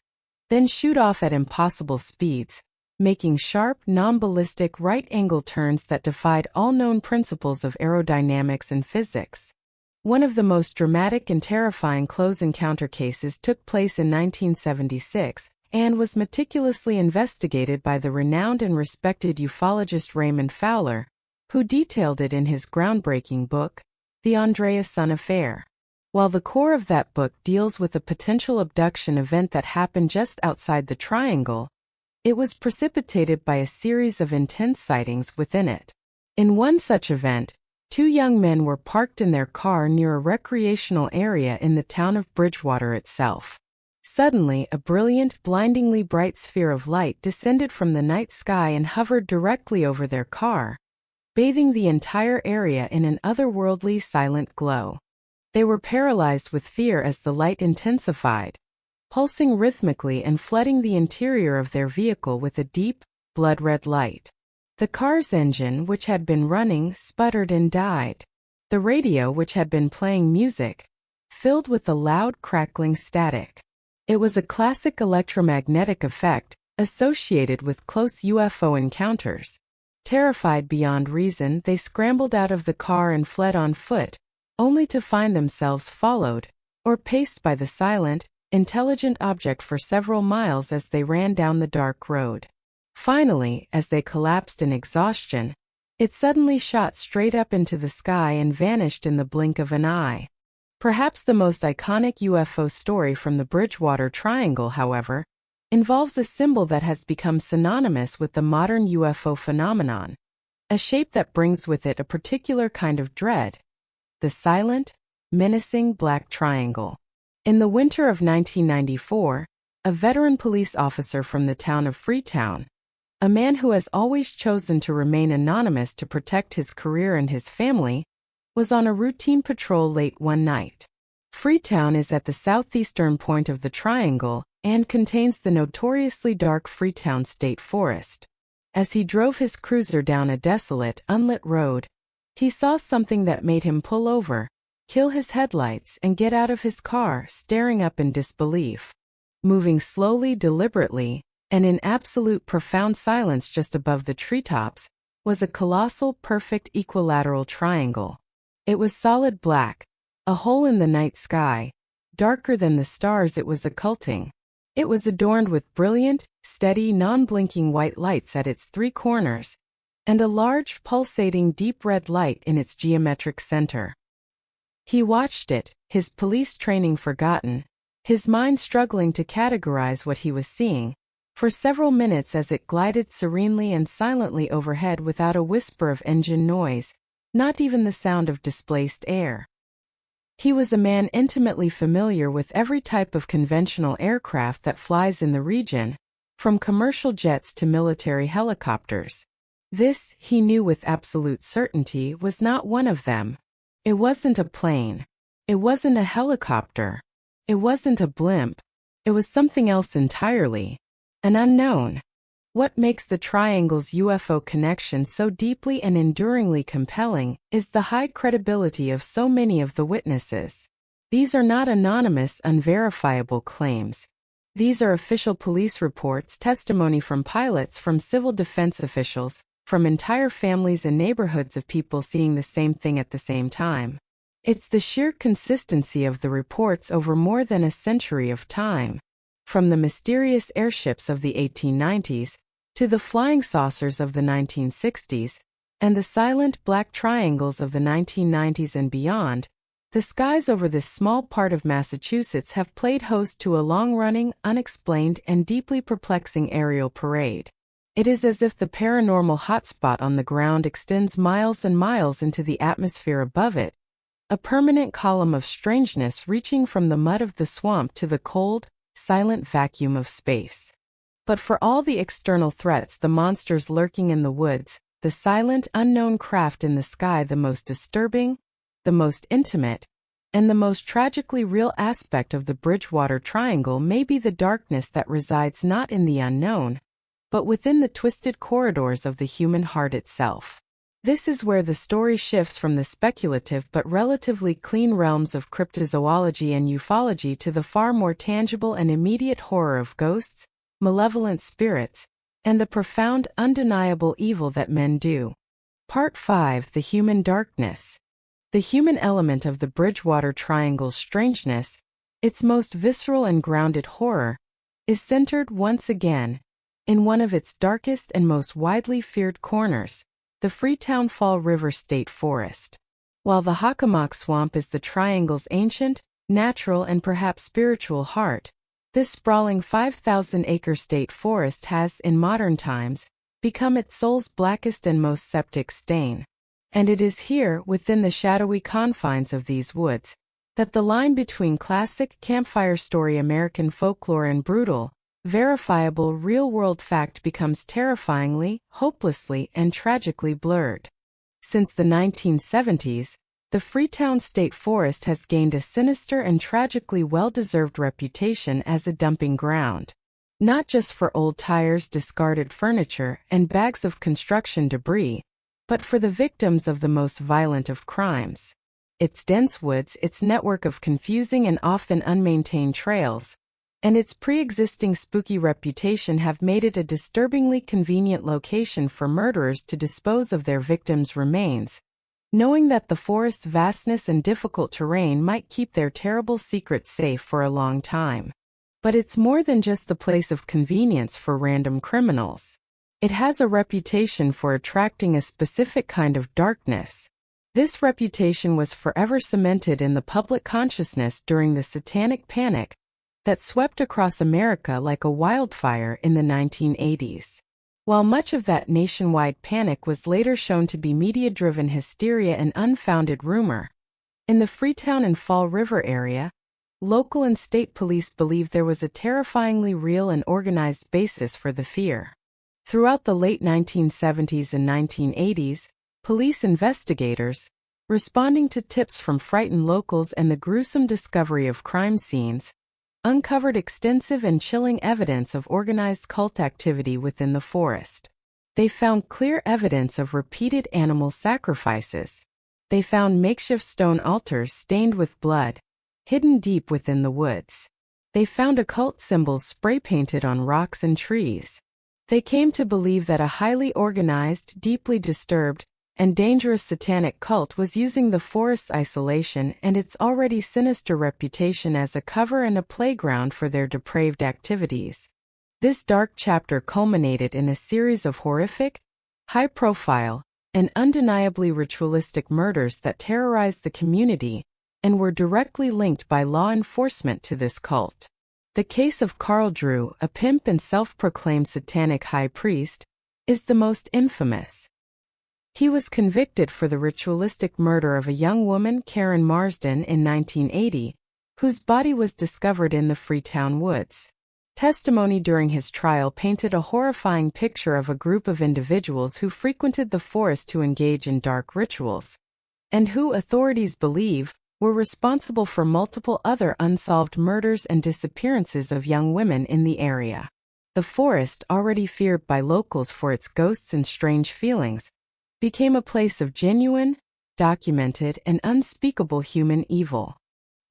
then shoot off at impossible speeds, making sharp, non-ballistic right-angle turns that defied all known principles of aerodynamics and physics. One of the most dramatic and terrifying close encounter cases took place in 1976 and was meticulously investigated by the renowned and respected ufologist Raymond Fowler, who detailed it in his groundbreaking book, The Andrea Sun Affair. While the core of that book deals with a potential abduction event that happened just outside the Triangle, it was precipitated by a series of intense sightings within it. In one such event, 2 young men were parked in their car near a recreational area in the town of Bridgewater itself. Suddenly, a brilliant, blindingly bright sphere of light descended from the night sky and hovered directly over their car, bathing the entire area in an otherworldly silent glow. They were paralyzed with fear as the light intensified, pulsing rhythmically and flooding the interior of their vehicle with a deep, blood-red light. The car's engine, which had been running, sputtered and died. The radio, which had been playing music, filled with a loud crackling static. It was a classic electromagnetic effect associated with close UFO encounters. Terrified beyond reason, they scrambled out of the car and fled on foot, only to find themselves followed, or paced by the silent, intelligent object for several miles as they ran down the dark road. Finally, as they collapsed in exhaustion, it suddenly shot straight up into the sky and vanished in the blink of an eye. Perhaps the most iconic UFO story from the Bridgewater Triangle, however, involves a symbol that has become synonymous with the modern UFO phenomenon, a shape that brings with it a particular kind of dread: the silent, menacing black triangle. In the winter of 1994, a veteran police officer from the town of Freetown, a man who has always chosen to remain anonymous to protect his career and his family, was on a routine patrol late one night. Freetown is at the southeastern point of the triangle and contains the notoriously dark Freetown State Forest. As he drove his cruiser down a desolate, unlit road, he saw something that made him pull over, kill his headlights, and get out of his car, staring up in disbelief. Moving slowly, deliberately, and in absolute profound silence just above the treetops, was a colossal, perfect equilateral triangle. It was solid black, a hole in the night sky, darker than the stars it was occulting. It was adorned with brilliant, steady, non-blinking white lights at its three corners, and a large, pulsating, deep red light in its geometric center. He watched it, his police training forgotten, his mind struggling to categorize what he was seeing, for several minutes as it glided serenely and silently overhead without a whisper of engine noise, not even the sound of displaced air. He was a man intimately familiar with every type of conventional aircraft that flies in the region, from commercial jets to military helicopters. This, he knew with absolute certainty, was not one of them. It wasn't a plane. It wasn't a helicopter. It wasn't a blimp. It was something else entirely. An unknown. What makes the triangle's UFO connection so deeply and enduringly compelling is the high credibility of so many of the witnesses. These are not anonymous, unverifiable claims. These are official police reports, testimony from pilots, from civil defense officials, from entire families and neighborhoods of people seeing the same thing at the same time. It's the sheer consistency of the reports over more than a century of time. From the mysterious airships of the 1890s, to the flying saucers of the 1960s, and the silent black triangles of the 1990s and beyond, the skies over this small part of Massachusetts have played host to a long-running, unexplained, and deeply perplexing aerial parade. It is as if the paranormal hotspot on the ground extends miles and miles into the atmosphere above it, a permanent column of strangeness reaching from the mud of the swamp to the cold, silent vacuum of space. But for all the external threats, the monsters lurking in the woods, the silent, unknown craft in the sky, the most disturbing, the most intimate, and the most tragically real aspect of the Bridgewater Triangle may be the darkness that resides not in the unknown, but within the twisted corridors of the human heart itself. This is where the story shifts from the speculative but relatively clean realms of cryptozoology and ufology to the far more tangible and immediate horror of ghosts, malevolent spirits, and the profound, undeniable evil that men do. Part 5: The Human Darkness. The human element of the Bridgewater Triangle's strangeness, its most visceral and grounded horror, is centered once again in one of its darkest and most widely feared corners, the Freetown Fall River State Forest. While the Hockomock Swamp is the triangle's ancient, natural, and perhaps spiritual heart, this sprawling 5,000-acre state forest has, in modern times, become its soul's blackest and most septic stain. And it is here, within the shadowy confines of these woods, that the line between classic campfire story American folklore and brutal, verifiable real-world fact becomes terrifyingly, hopelessly, and tragically blurred. Since the 1970s, The Freetown State Forest has gained a sinister and tragically well-deserved reputation as a dumping ground. Not just for old tires, discarded furniture, and bags of construction debris, but for the victims of the most violent of crimes. Its dense woods, its network of confusing and often unmaintained trails, and its pre-existing spooky reputation have made it a disturbingly convenient location for murderers to dispose of their victims' remains, knowing that the forest's vastness and difficult terrain might keep their terrible secrets safe for a long time. But it's more than just a place of convenience for random criminals. It has a reputation for attracting a specific kind of darkness. This reputation was forever cemented in the public consciousness during the Satanic Panic that swept across America like a wildfire in the 1980s. While much of that nationwide panic was later shown to be media-driven hysteria and unfounded rumor, in the Freetown and Fall River area, local and state police believed there was a terrifyingly real and organized basis for the fear. Throughout the late 1970s and 1980s, police investigators, responding to tips from frightened locals and the gruesome discovery of crime scenes, uncovered extensive and chilling evidence of organized cult activity within the forest. They found clear evidence of repeated animal sacrifices. They found makeshift stone altars stained with blood, hidden deep within the woods. They found occult symbols spray-painted on rocks and trees. They came to believe that a highly organized, deeply disturbed, and dangerous satanic cult was using the forest's isolation and its already sinister reputation as a cover and a playground for their depraved activities. This dark chapter culminated in a series of horrific, high-profile, and undeniably ritualistic murders that terrorized the community and were directly linked by law enforcement to this cult. The case of Carl Drew, a pimp and self-proclaimed satanic high priest, is the most infamous. He was convicted for the ritualistic murder of a young woman, Karen Marsden, in 1980, whose body was discovered in the Freetown woods. Testimony during his trial painted a horrifying picture of a group of individuals who frequented the forest to engage in dark rituals, and who authorities believe were responsible for multiple other unsolved murders and disappearances of young women in the area. The forest, already feared by locals for its ghosts and strange feelings, became a place of genuine, documented, and unspeakable human evil.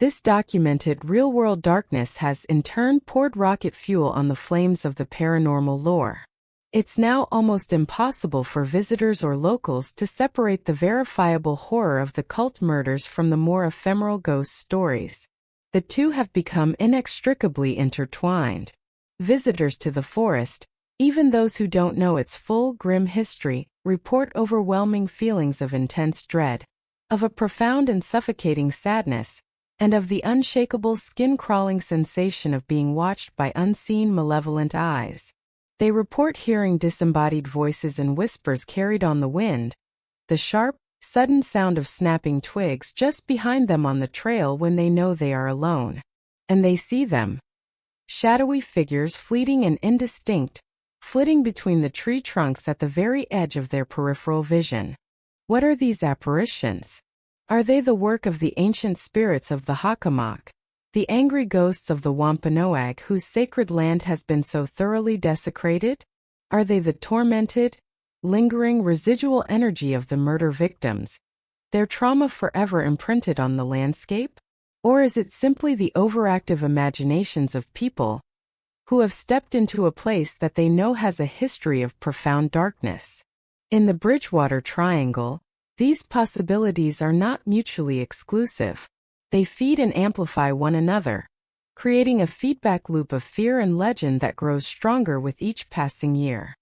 This documented real-world darkness has in turn poured rocket fuel on the flames of the paranormal lore. It's now almost impossible for visitors or locals to separate the verifiable horror of the cult murders from the more ephemeral ghost stories. The two have become inextricably intertwined. Visitors to the forest, even those who don't know its full, grim history, report overwhelming feelings of intense dread, of a profound and suffocating sadness, and of the unshakable skin-crawling sensation of being watched by unseen malevolent eyes. They report hearing disembodied voices and whispers carried on the wind, the sharp, sudden sound of snapping twigs just behind them on the trail when they know they are alone. And they see them. Shadowy figures, fleeting and indistinct, flitting between the tree trunks at the very edge of their peripheral vision. What are these apparitions? Are they the work of the ancient spirits of the Hakamak, the angry ghosts of the Wampanoag whose sacred land has been so thoroughly desecrated? Are they the tormented, lingering residual energy of the murder victims, their trauma forever imprinted on the landscape? Or is it simply the overactive imaginations of people who have stepped into a place that they know has a history of profound darkness? In the Bridgewater Triangle, these possibilities are not mutually exclusive. They feed and amplify one another, creating a feedback loop of fear and legend that grows stronger with each passing year.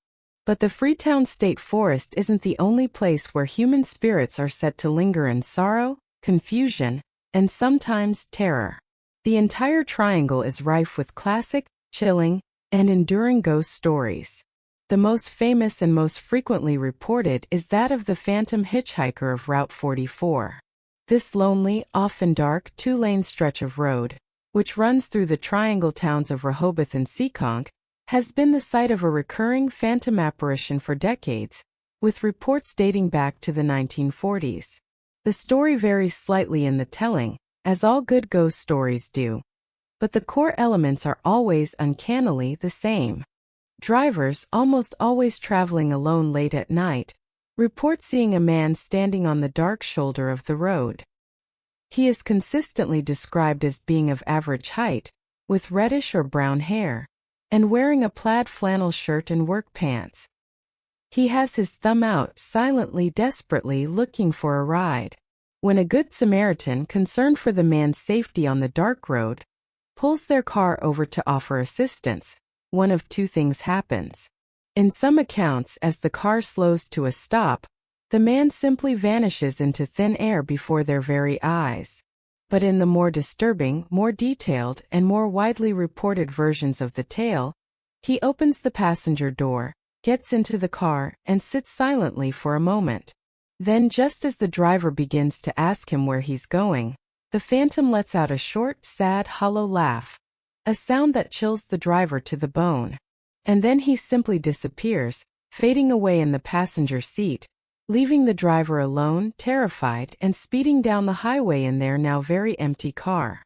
But the Freetown State Forest isn't the only place where human spirits are said to linger in sorrow, confusion, and sometimes terror. The entire triangle is rife with classic, chilling, and enduring ghost stories. The most famous and most frequently reported is that of the phantom hitchhiker of Route 44. This lonely, often dark, two-lane stretch of road, which runs through the triangle towns of Rehoboth and Seekonk, has been the site of a recurring phantom apparition for decades, with reports dating back to the 1940s. The story varies slightly in the telling, as all good ghost stories do, but the core elements are always uncannily the same. Drivers, almost always traveling alone late at night, report seeing a man standing on the dark shoulder of the road. He is consistently described as being of average height, with reddish or brown hair, and wearing a plaid flannel shirt and work pants. He has his thumb out, silently, desperately looking for a ride. When a good Samaritan, concerned for the man's safety on the dark road, pulls their car over to offer assistance, one of two things happens. In some accounts, as the car slows to a stop, the man simply vanishes into thin air before their very eyes. But in the more disturbing, more detailed, and more widely reported versions of the tale, he opens the passenger door, gets into the car, and sits silently for a moment. Then, just as the driver begins to ask him where he's going, the phantom lets out a short, sad, hollow laugh, a sound that chills the driver to the bone. And then he simply disappears, fading away in the passenger seat, leaving the driver alone, terrified, and speeding down the highway in their now very empty car.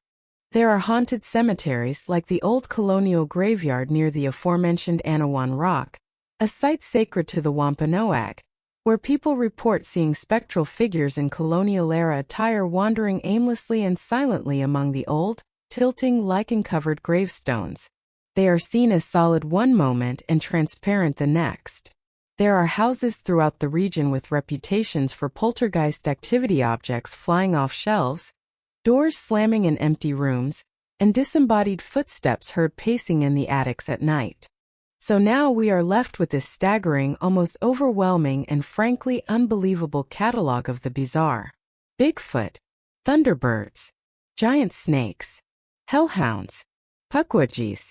There are haunted cemeteries like the old colonial graveyard near the aforementioned Anawan Rock, a site sacred to the Wampanoag, where people report seeing spectral figures in colonial-era attire wandering aimlessly and silently among the old, tilting, lichen-covered gravestones. They are seen as solid one moment and transparent the next. There are houses throughout the region with reputations for poltergeist activity, objects flying off shelves, doors slamming in empty rooms, and disembodied footsteps heard pacing in the attics at night. So now we are left with this staggering, almost overwhelming, and frankly unbelievable catalog of the bizarre. Bigfoot, Thunderbirds, giant snakes, hellhounds, pukwudgies,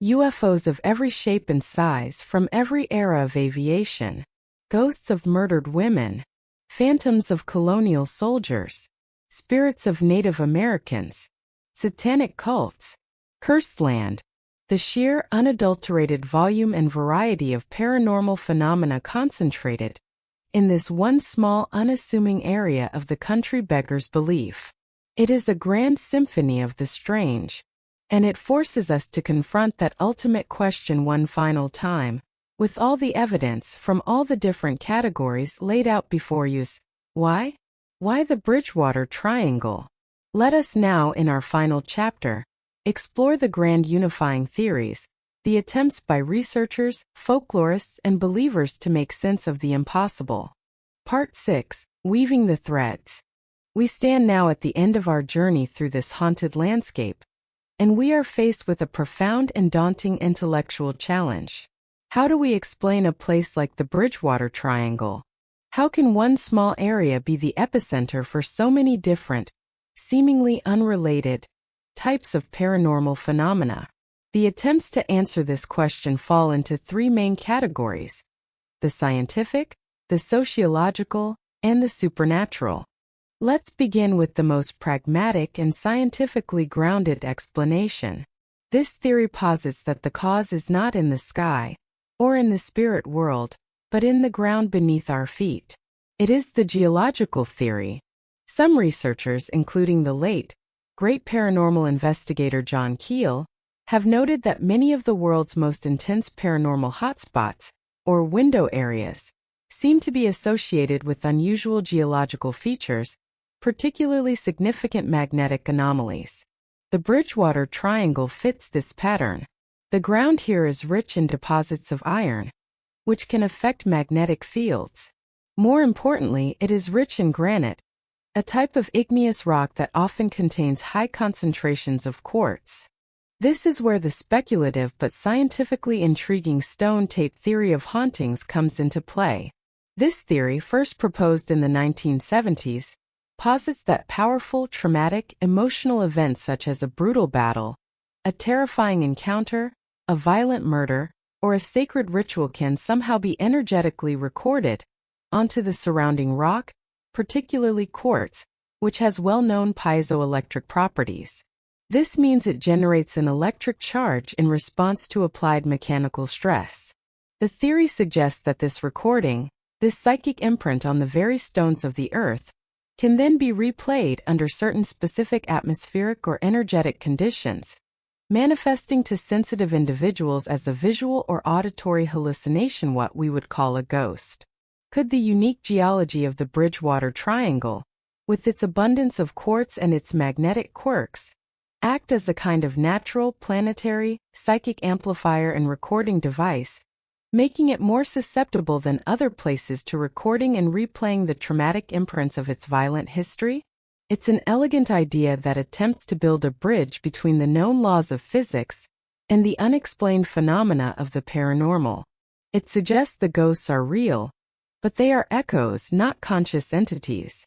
UFOs of every shape and size from every era of aviation, ghosts of murdered women, phantoms of colonial soldiers, spirits of Native Americans, satanic cults, cursed land, the sheer, unadulterated volume and variety of paranormal phenomena concentrated in this one small, unassuming area of the country beggars belief. It is a grand symphony of the strange, and it forces us to confront that ultimate question one final time, with all the evidence from all the different categories laid out before you. Why? Why the Bridgewater Triangle? Let us now, in our final chapter, explore the grand unifying theories, the attempts by researchers, folklorists, and believers to make sense of the impossible. Part 6, Weaving the Threads. We stand now at the end of our journey through this haunted landscape, and we are faced with a profound and daunting intellectual challenge. How do we explain a place like the Bridgewater Triangle? How can one small area be the epicenter for so many different, seemingly unrelated, types of paranormal phenomena? The attempts to answer this question fall into three main categories: the scientific, the sociological, and the supernatural. Let's begin with the most pragmatic and scientifically grounded explanation. This theory posits that the cause is not in the sky, or in the spirit world, but in the ground beneath our feet. It is the geological theory. Some researchers, including the late, great paranormal investigator John Keel, have noted that many of the world's most intense paranormal hotspots, or window areas, seem to be associated with unusual geological features, particularly significant magnetic anomalies. The Bridgewater Triangle fits this pattern. The ground here is rich in deposits of iron, which can affect magnetic fields. More importantly, it is rich in granite, a type of igneous rock that often contains high concentrations of quartz. This is where the speculative but scientifically intriguing stone tape theory of hauntings comes into play. This theory, first proposed in the 1970s, posits that powerful, traumatic, emotional events such as a brutal battle, a terrifying encounter, a violent murder, or a sacred ritual can somehow be energetically recorded onto the surrounding rock, particularly quartz, which has well-known piezoelectric properties. This means it generates an electric charge in response to applied mechanical stress. The theory suggests that this recording, this psychic imprint on the very stones of the earth, can then be replayed under certain specific atmospheric or energetic conditions, manifesting to sensitive individuals as a visual or auditory hallucination, what we would call a ghost. Could the unique geology of the Bridgewater Triangle, with its abundance of quartz and its magnetic quirks, act as a kind of natural, planetary, psychic amplifier and recording device, making it more susceptible than other places to recording and replaying the traumatic imprints of its violent history? It's an elegant idea that attempts to build a bridge between the known laws of physics and the unexplained phenomena of the paranormal. It suggests the ghosts are real, but they are echoes, not conscious entities.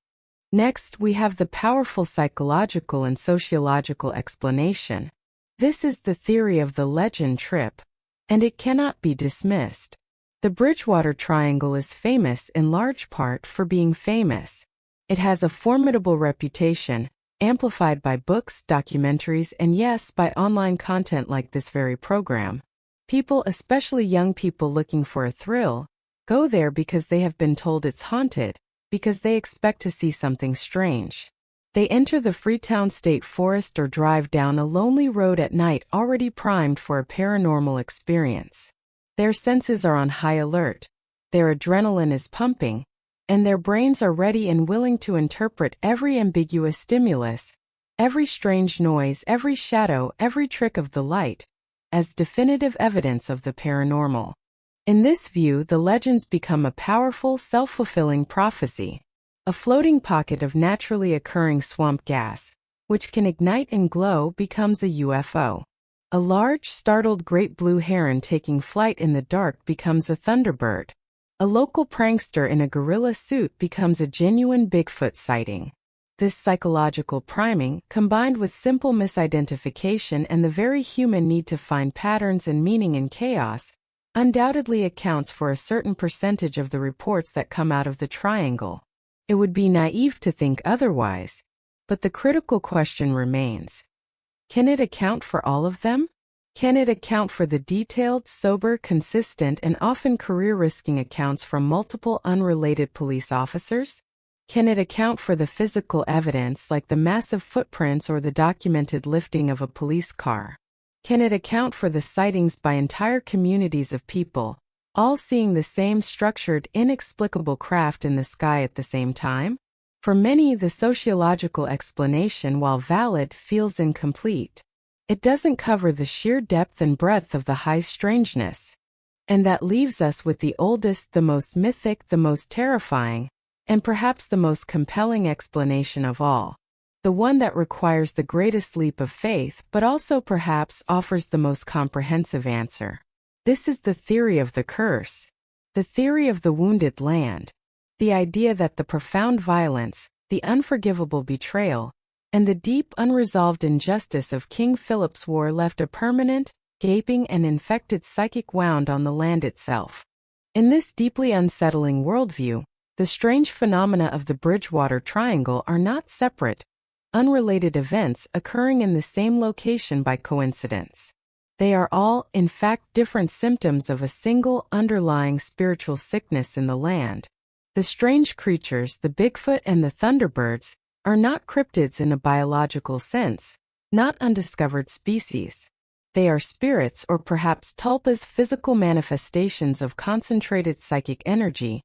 Next, we have the powerful psychological and sociological explanation. This is the theory of the legend trip, and it cannot be dismissed. The Bridgewater Triangle is famous in large part for being famous. It has a formidable reputation, amplified by books, documentaries, and yes, by online content like this very program. People, especially young people looking for a thrill, go there because they have been told it's haunted, because they expect to see something strange. They enter the Freetown State Forest or drive down a lonely road at night already primed for a paranormal experience. Their senses are on high alert, their adrenaline is pumping, and their brains are ready and willing to interpret every ambiguous stimulus, every strange noise, every shadow, every trick of the light, as definitive evidence of the paranormal. In this view, the legends become a powerful, self-fulfilling prophecy. A floating pocket of naturally occurring swamp gas, which can ignite and glow, becomes a UFO. A large, startled great blue heron taking flight in the dark becomes a thunderbird. A local prankster in a gorilla suit becomes a genuine Bigfoot sighting. This psychological priming, combined with simple misidentification and the very human need to find patterns and meaning in chaos, undoubtedly accounts for a certain percentage of the reports that come out of the triangle. It would be naive to think otherwise, but the critical question remains. Can it account for all of them? Can it account for the detailed, sober, consistent, and often career-risking accounts from multiple unrelated police officers? Can it account for the physical evidence like the massive footprints or the documented lifting of a police car? Can it account for the sightings by entire communities of people, all seeing the same structured, inexplicable craft in the sky at the same time? For many, the sociological explanation, while valid, feels incomplete. It doesn't cover the sheer depth and breadth of the high strangeness. And that leaves us with the oldest, the most mythic, the most terrifying, and perhaps the most compelling explanation of all. The one that requires the greatest leap of faith, but also perhaps offers the most comprehensive answer. This is the theory of the curse, the theory of the wounded land, the idea that the profound violence, the unforgivable betrayal, and the deep unresolved injustice of King Philip's War left a permanent, gaping and infected psychic wound on the land itself. In this deeply unsettling worldview, the strange phenomena of the Bridgewater Triangle are not separate, unrelated events occurring in the same location by coincidence. They are all, in fact, different symptoms of a single underlying spiritual sickness in the land. The strange creatures, the Bigfoot and the Thunderbirds, are not cryptids in a biological sense, not undiscovered species. They are spirits, or perhaps tulpas, physical manifestations of concentrated psychic energy,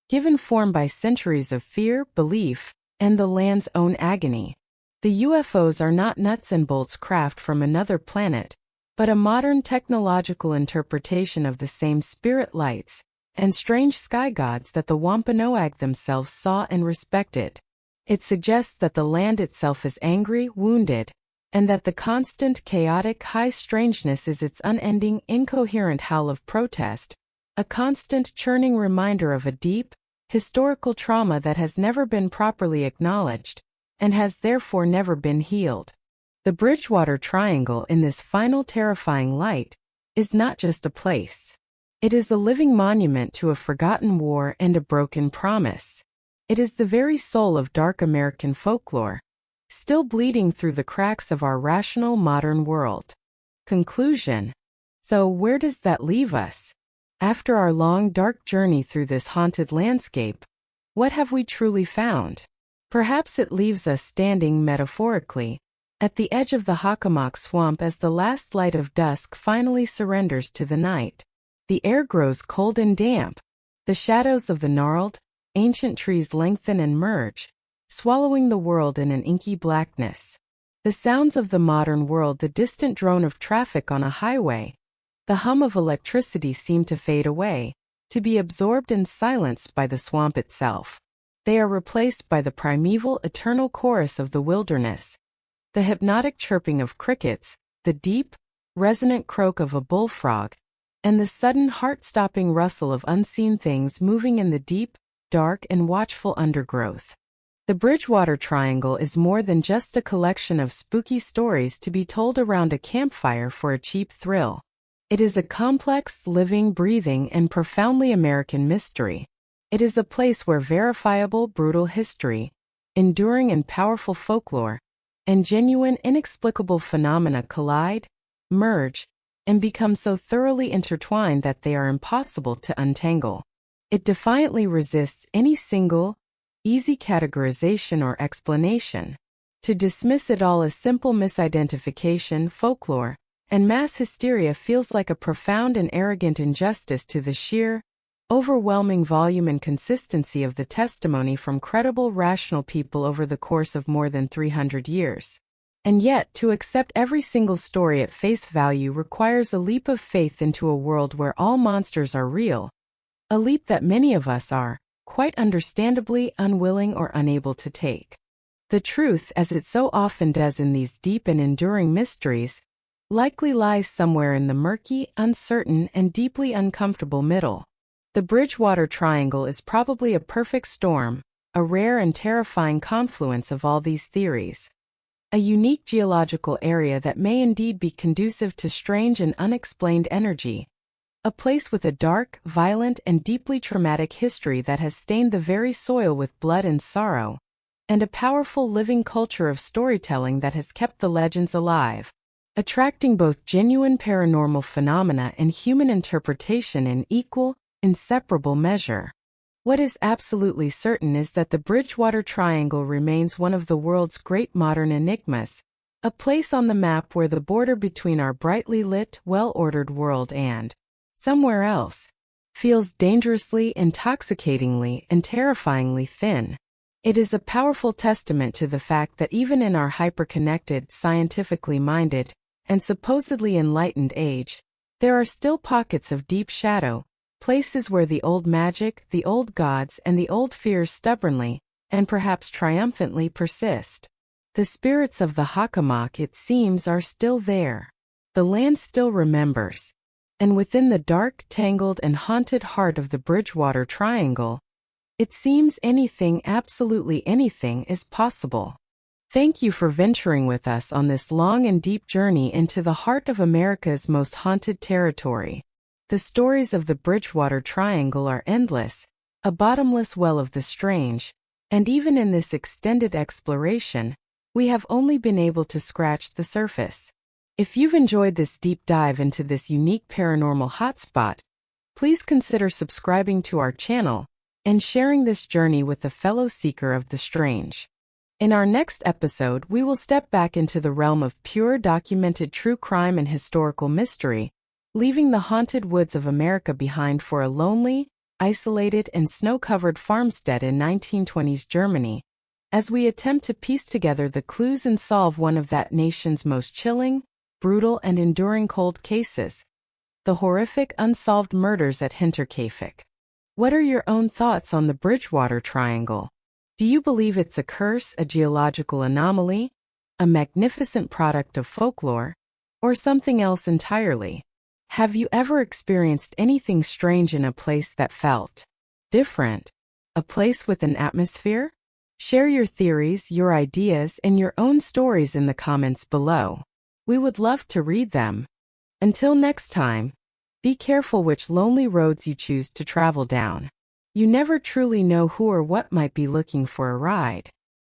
given form by centuries of fear, belief, and the land's own agony. The UFOs are not nuts and bolts craft from another planet, but a modern technological interpretation of the same spirit lights and strange sky gods that the Wampanoag themselves saw and respected. It suggests that the land itself is angry, wounded, and that the constant, chaotic, high strangeness is its unending, incoherent howl of protest, a constant, churning reminder of a deep, historical trauma that has never been properly acknowledged, and has therefore never been healed. The Bridgewater Triangle, in this final terrifying light, is not just a place. It is a living monument to a forgotten war and a broken promise. It is the very soul of dark American folklore, still bleeding through the cracks of our rational modern world. Conclusion. So where does that leave us? After our long dark journey through this haunted landscape, what have we truly found? Perhaps it leaves us standing metaphorically at the edge of the Hockomock Swamp as the last light of dusk finally surrenders to the night. The air grows cold and damp. The shadows of the gnarled, ancient trees lengthen and merge, swallowing the world in an inky blackness. The sounds of the modern world, the distant drone of traffic on a highway, the hum of electricity seem to fade away, to be absorbed and silenced by the swamp itself. They are replaced by the primeval, eternal chorus of the wilderness, the hypnotic chirping of crickets, the deep, resonant croak of a bullfrog, and the sudden heart-stopping rustle of unseen things moving in the deep, dark, and watchful undergrowth. The Bridgewater Triangle is more than just a collection of spooky stories to be told around a campfire for a cheap thrill. It is a complex, living, breathing, and profoundly American mystery. It is a place where verifiable, brutal history, enduring and powerful folklore, and genuine, inexplicable phenomena collide, merge, and become so thoroughly intertwined that they are impossible to untangle. It defiantly resists any single, easy categorization or explanation. To dismiss it all as simple misidentification, folklore, and mass hysteria feels like a profound and arrogant injustice to the sheer, overwhelming volume and consistency of the testimony from credible, rational people over the course of more than 300 years. And yet, to accept every single story at face value requires a leap of faith into a world where all monsters are real, a leap that many of us are, quite understandably, unwilling or unable to take. The truth, as it so often does in these deep and enduring mysteries, likely lies somewhere in the murky, uncertain, and deeply uncomfortable middle. The Bridgewater Triangle is probably a perfect storm, a rare and terrifying confluence of all these theories. A unique geological area that may indeed be conducive to strange and unexplained energy. A place with a dark, violent, and deeply traumatic history that has stained the very soil with blood and sorrow, and a powerful living culture of storytelling that has kept the legends alive, attracting both genuine paranormal phenomena and human interpretation in equal, inseparable measure. What is absolutely certain is that the Bridgewater Triangle remains one of the world's great modern enigmas, a place on the map where the border between our brightly lit, well-ordered world and somewhere else feels dangerously, intoxicatingly, and terrifyingly thin. It is a powerful testament to the fact that even in our hyper-connected, scientifically minded, and supposedly enlightened age, there are still pockets of deep shadow, places where the old magic, the old gods, and the old fears stubbornly, and perhaps triumphantly persist. The spirits of the Hockomock, it seems, are still there. The land still remembers. And within the dark, tangled, and haunted heart of the Bridgewater Triangle, it seems anything, absolutely anything, is possible. Thank you for venturing with us on this long and deep journey into the heart of America's most haunted territory. The stories of the Bridgewater Triangle are endless, a bottomless well of the strange, and even in this extended exploration, we have only been able to scratch the surface. If you've enjoyed this deep dive into this unique paranormal hotspot, please consider subscribing to our channel and sharing this journey with a fellow seeker of the strange. In our next episode, we will step back into the realm of pure documented true crime and historical mystery, leaving the haunted woods of America behind for a lonely, isolated, and snow-covered farmstead in 1920s Germany, as we attempt to piece together the clues and solve one of that nation's most chilling, brutal, and enduring cold cases, the horrific unsolved murders at Hinterkaifeck. What are your own thoughts on the Bridgewater Triangle? Do you believe it's a curse, a geological anomaly, a magnificent product of folklore, or something else entirely? Have you ever experienced anything strange in a place that felt different? A place with an atmosphere? Share your theories, your ideas, and your own stories in the comments below. We would love to read them. Until next time, be careful which lonely roads you choose to travel down. You never truly know who or what might be looking for a ride.